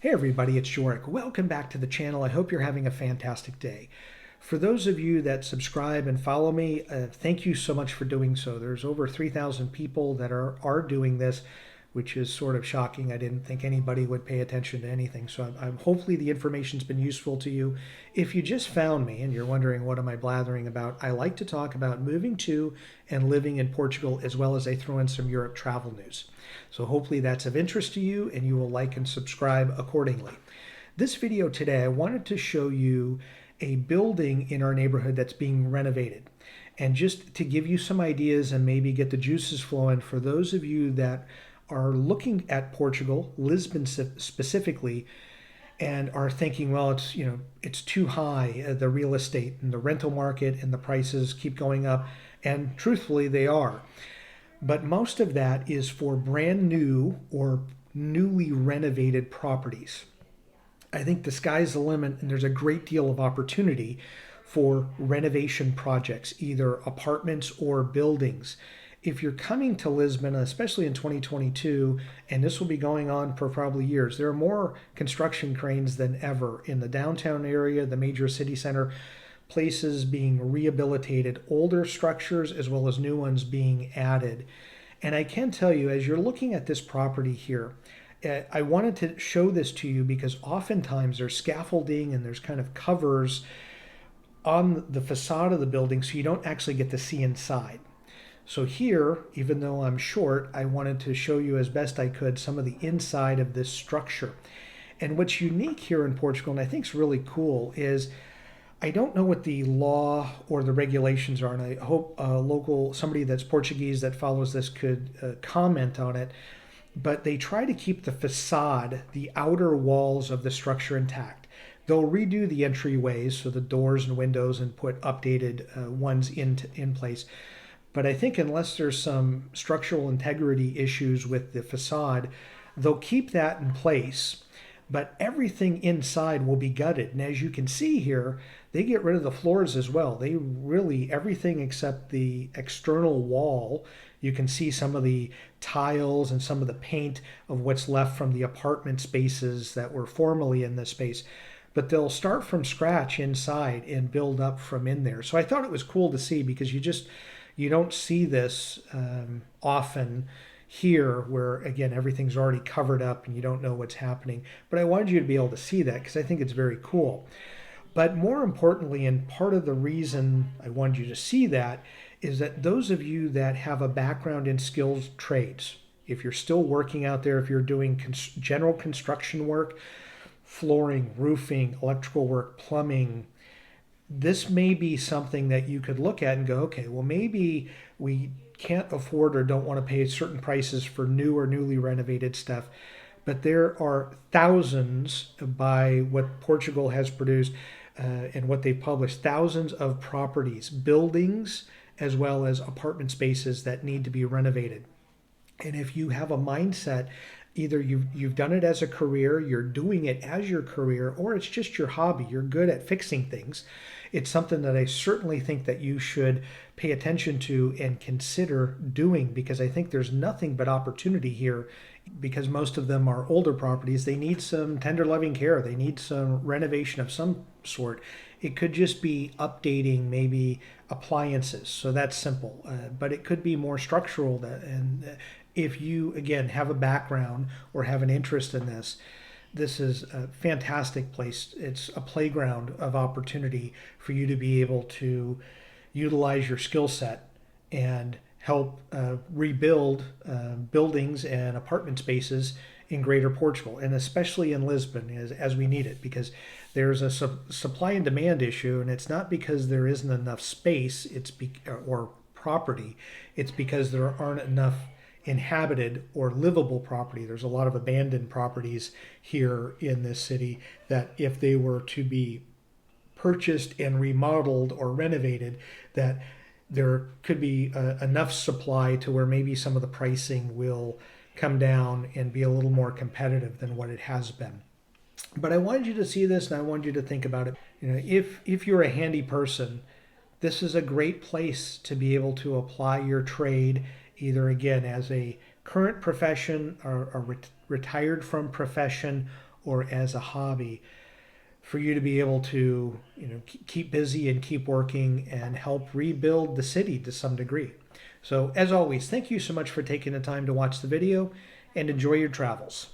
Hey everybody, it's Joric. Welcome back to the channel. I hope you're having a fantastic day. For those of you that subscribe and follow me, thank you so much for doing so. There's over 3,000 people that are doing this, which is sort of shocking. I didn't think anybody would pay attention to anything. So hopefully the information's been useful to you. If you just found me and you're wondering what am I blathering about, I like to talk about moving to and living in Portugal, as well as I throw in some Europe travel news. So hopefully that's of interest to you and you will like and subscribe accordingly. This video today, I wanted to show you a building in our neighborhood that's being renovated. And just to give you some ideas and maybe get the juices flowing for those of you that are looking at Portugal, Lisbon specifically, and are thinking, well, it's too high, the real estate and the rental market and the prices keep going up. And truthfully, they are. But most of that is for brand new or newly renovated properties. I think the sky's the limit, and there's a great deal of opportunity for renovation projects, either apartments or buildings. If you're coming to Lisbon, especially in 2022, and this will be going on for probably years, there are more construction cranes than ever in the downtown area, the major city center, places being rehabilitated, older structures as well as new ones being added. And I can tell you, as you're looking at this property here, I wanted to show this to you because oftentimes there's scaffolding and there's kind of covers on the facade of the building so you don't actually get to see inside. So here, even though I'm short, I wanted to show you as best I could some of the inside of this structure. And what's unique here in Portugal, and I think is really cool, is I don't know what the law or the regulations are, and I hope somebody that's Portuguese that follows this could comment on it. But they try to keep the facade, the outer walls of the structure intact. They'll redo the entryways, so the doors and windows, and put updated ones in place. But I think unless there's some structural integrity issues with the facade, they'll keep that in place. But everything inside will be gutted. And as you can see here, they get rid of the floors as well. They really, everything except the external wall. You can see some of the tiles and some of the paint of what's left from the apartment spaces that were formerly in this space. But they'll start from scratch inside and build up from in there. So I thought it was cool to see because you don't see this often here where, again, everything's already covered up and you don't know what's happening. But I wanted you to be able to see that because I think it's very cool. But more importantly, and part of the reason I wanted you to see that is that those of you that have a background in skilled trades, if you're still working out there, if you're doing general construction work, flooring, roofing, electrical work, plumbing, this may be something that you could look at and go, okay, well, maybe we can't afford or don't want to pay certain prices for new or newly renovated stuff. But there are thousands, by what Portugal has produced and what they've published, thousands of properties, buildings, as well as apartment spaces that need to be renovated. And if you have a mindset, either you've done it as a career, you're doing it as your career, or it's just your hobby, you're good at fixing things, it's something that I certainly think that you should pay attention to and consider doing, because I think there's nothing but opportunity here. Because most of them are older properties, they need some tender loving care, they need some renovation of some sort. It could just be updating maybe appliances, so that's simple. But it could be more structural, and if you, again, have a background or have an interest in this, this is a fantastic place. It's a playground of opportunity for you to be able to utilize your skill set and help rebuild buildings and apartment spaces in Greater Portugal, and especially in Lisbon as we need it, because there's a supply and demand issue, and it's not because there isn't enough space or property, it's because there aren't enough inhabited or livable property. There's a lot of abandoned properties here in this city that if they were to be purchased and remodeled or renovated, that there could be enough supply to where maybe some of the pricing will come down and be a little more competitive than what it has been. But I wanted you to see this, and I wanted you to think about it. If you're a handy person, this is a great place to be able to apply your trade, either again as a current profession or retired from profession, or as a hobby for you to be able to, keep busy and keep working and help rebuild the city to some degree. So as always, thank you so much for taking the time to watch the video and enjoy your travels.